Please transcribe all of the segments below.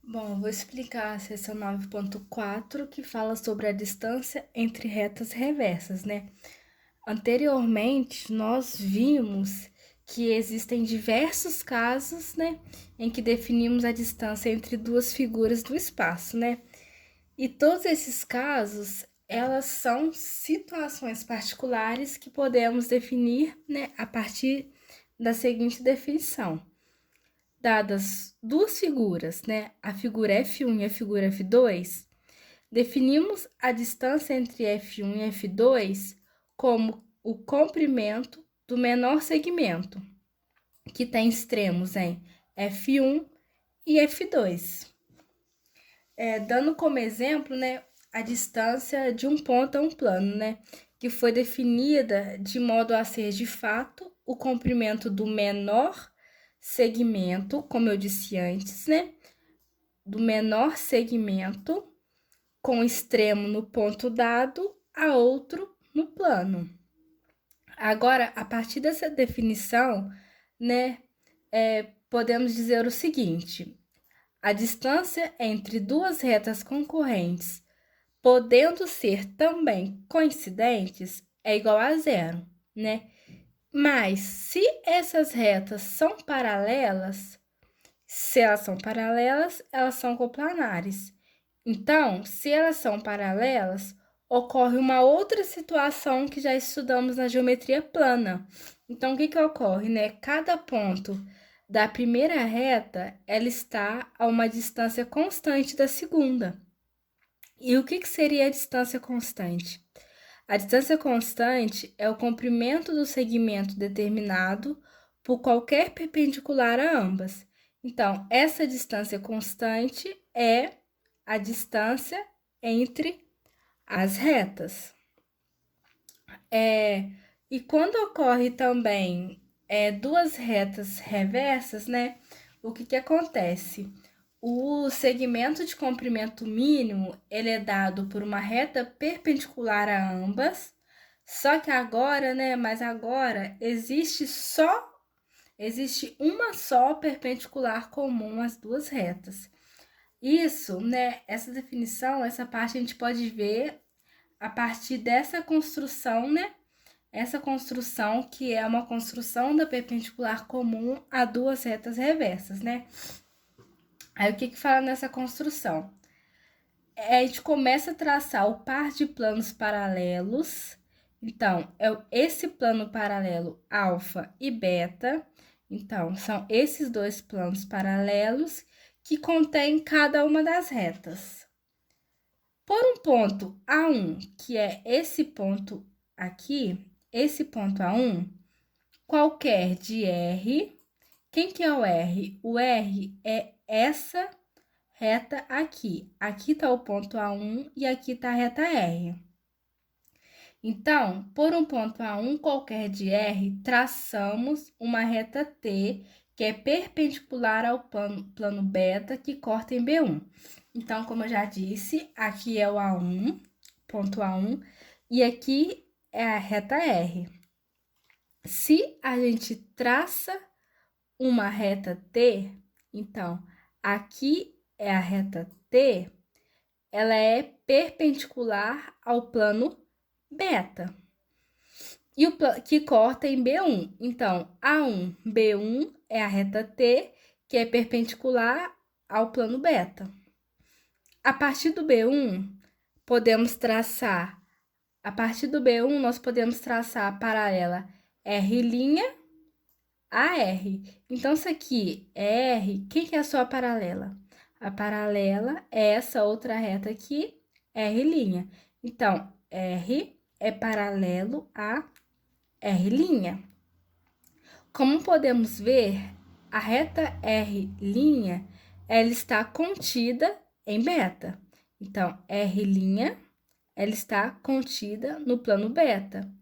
Bom, eu vou explicar a seção 9.4 que fala sobre a distância entre retas reversas, né? Anteriormente, nós vimos que existem diversos casos, né, em que definimos a distância entre duas figuras do espaço, né? E todos esses casos, elas são situações particulares que podemos definir, né, a partir da seguinte definição. Dadas duas figuras, né, a figura F1 e a figura F2, definimos a distância entre F1 e F2 como o comprimento do menor segmento, que tem extremos em F1 e F2. Dando como exemplo, né, a distância de um ponto a um plano, né, que foi definida de modo a ser de fato o comprimento do menor segmento, como eu disse antes, né, do menor segmento com extremo no ponto dado a outro no plano. Agora, a partir dessa definição, né, podemos dizer o seguinte: a distância entre duas retas concorrentes, podendo ser também coincidentes, é igual a zero, né? Mas se essas retas são paralelas, se elas são paralelas, elas são coplanares. Então, se elas são paralelas, ocorre uma outra situação que já estudamos na geometria plana. Então, o que que ocorre, né? Cada ponto da primeira reta, ela está a uma distância constante da segunda. E o que que seria a distância constante? A distância constante é o comprimento do segmento determinado por qualquer perpendicular a ambas. Então, essa distância constante é a distância entre as retas. E quando ocorre também duas retas reversas, né? O que que acontece? O segmento de comprimento mínimo, ele é dado por uma reta perpendicular a ambas, só que agora, né, mas agora existe uma só perpendicular comum às duas retas. Isso, né, essa definição, essa parte a gente pode ver a partir dessa construção, né? Essa construção que é uma construção da perpendicular comum a duas retas reversas, né? Aí o que que fala nessa construção? A gente começa a traçar o par de planos paralelos. Então, é esse plano paralelo alfa e beta. Então, são esses dois planos paralelos que contêm cada uma das retas. Por um ponto A1, que é esse ponto aqui, esse ponto A1, qualquer de R. Quem que é o R? O R é essa reta aqui. Aqui está o ponto A1 e aqui está a reta R. Então, por um ponto A1 qualquer de R, traçamos uma reta T, que é perpendicular ao plano beta, que corta em B1. Então, como eu já disse, aqui é o A1, ponto A1, e aqui é a reta R. Se a gente traça uma reta T, então, aqui é a reta T, ela é perpendicular ao plano beta. E o que corta em B1. Então, A1, B1 é a reta T, que é perpendicular ao plano beta. A partir do B1, podemos traçar, a partir do B1, nós podemos traçar a paralela R' a R. Então, isso aqui é R, quem que é a sua paralela? A paralela é essa outra reta aqui, R'. Então, R é paralelo a R'. Como podemos ver, a reta R', ela está contida em beta. Então, R', ela está contida no plano beta.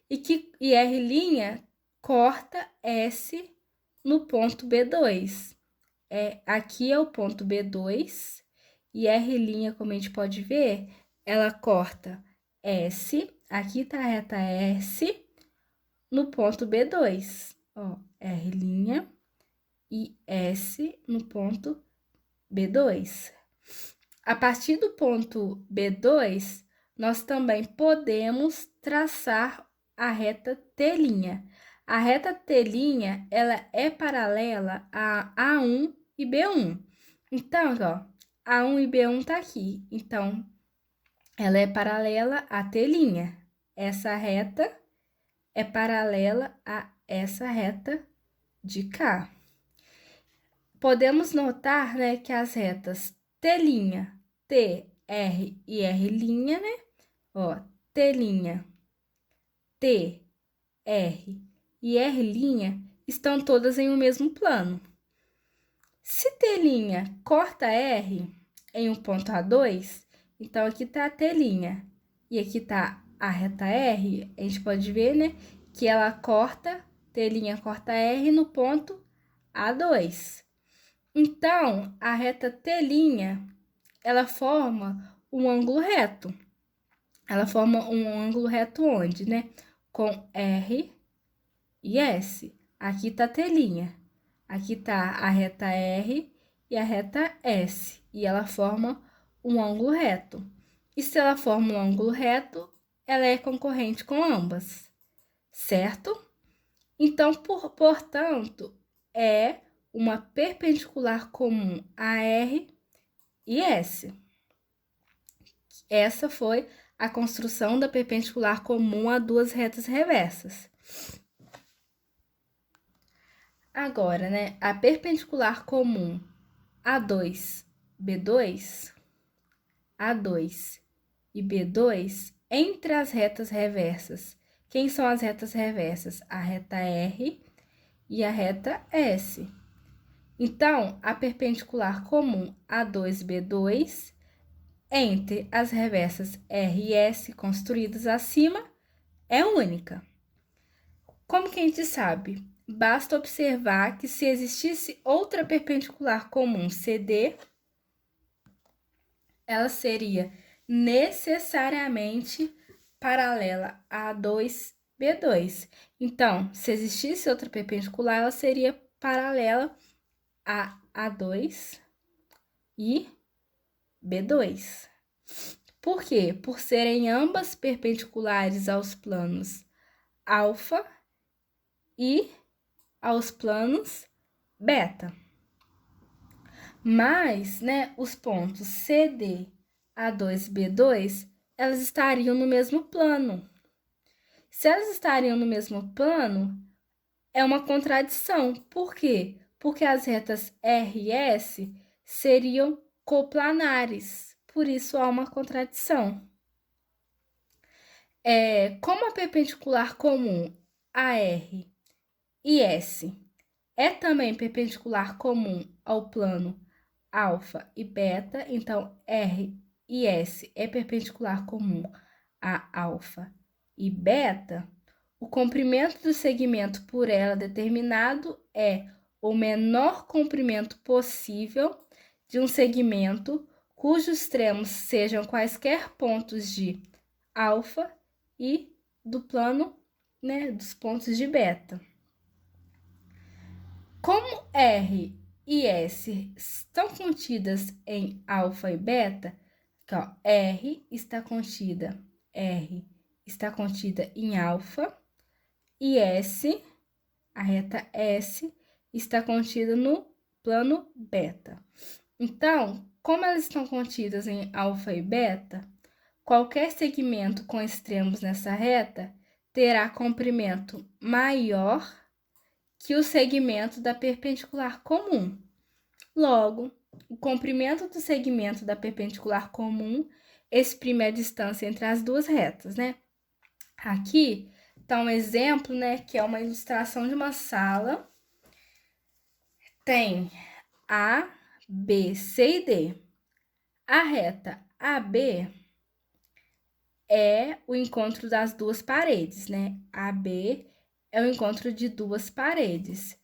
E R' corta S no ponto B2. Aqui é o ponto B2 e R', como a gente pode ver, ela corta S, aqui tá a reta S no ponto B2. Ó, R' e S no ponto B2. A partir do ponto B2, nós também podemos traçar a reta T'. A reta T', ela é paralela a A1 e B1. Então, ó, A1 e B1 tá aqui. Então, ela é paralela a T'. Essa reta é paralela a essa reta de cá. Podemos notar, né, que as retas T', T, R e R', né? Ó, T', T, R e R' estão todas em um mesmo plano. Se T' corta R em um ponto A2, então aqui tá a T' e aqui tá a reta R, a gente pode ver, né, que ela corta, T' corta R no ponto A2. Então, a reta T', ela forma um ângulo reto. Ela forma um ângulo reto onde, né? Com R e S. Aqui tá a T'. Aqui tá a reta R e a reta S. E ela forma um ângulo reto. E se ela forma um ângulo reto, ela é concorrente com ambas, certo? Então, portanto, é uma perpendicular comum a R e S. Essa foi a construção da perpendicular comum a duas retas reversas. Agora, né, a perpendicular comum A2, B2, A2 e B2 entre as retas reversas. Quem são as retas reversas? A reta R e a reta S. Então, a perpendicular comum A2B2 entre as reversas R e S construídas acima é única. Como que a gente sabe? Basta observar que se existisse outra perpendicular comum CD, ela seria necessariamente paralela a A2B2. Então, se existisse outra perpendicular, ela seria paralela a A2 e B2. Por quê? Por serem ambas perpendiculares aos planos alfa e aos planos beta. Mas, né, os pontos CD, A2 e B2, elas estariam no mesmo plano. Se elas estariam no mesmo plano, é uma contradição. Por quê? Porque as retas R e S seriam coplanares. Por isso, há uma contradição. Como a perpendicular comum AR e S é também perpendicular comum ao plano alfa e beta, então R e S é perpendicular comum a alfa e beta, o comprimento do segmento por ela determinado é o menor comprimento possível de um segmento cujos extremos sejam quaisquer pontos de alfa e do plano, né, dos pontos de beta. Como R e S estão contidas em alfa e beta, ó, R está contida em alfa e S, a reta S, está contida no plano beta. Então, como elas estão contidas em alfa e beta, qualquer segmento com extremos nessa reta terá comprimento maior que o segmento da perpendicular comum. Logo, o comprimento do segmento da perpendicular comum exprime a distância entre as duas retas, né? Aqui tá um exemplo, né, que é uma ilustração de uma sala. Tem A, B, C e D. A reta AB é o encontro das duas paredes, né? AB é o encontro de duas paredes.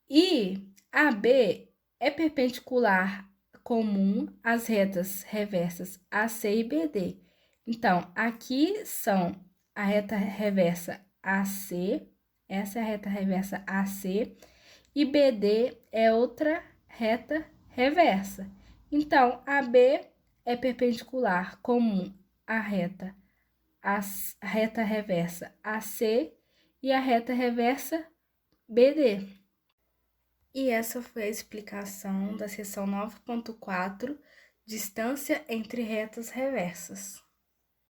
E AB é perpendicular comum às retas reversas AC e BD. Então, aqui são a reta reversa AC, essa é a reta reversa AC, e BD é outra reta reversa. Então, AB é perpendicular comum à reta reversa AC e a reta reversa BD. E essa foi a explicação da seção 9.4, distância entre retas reversas.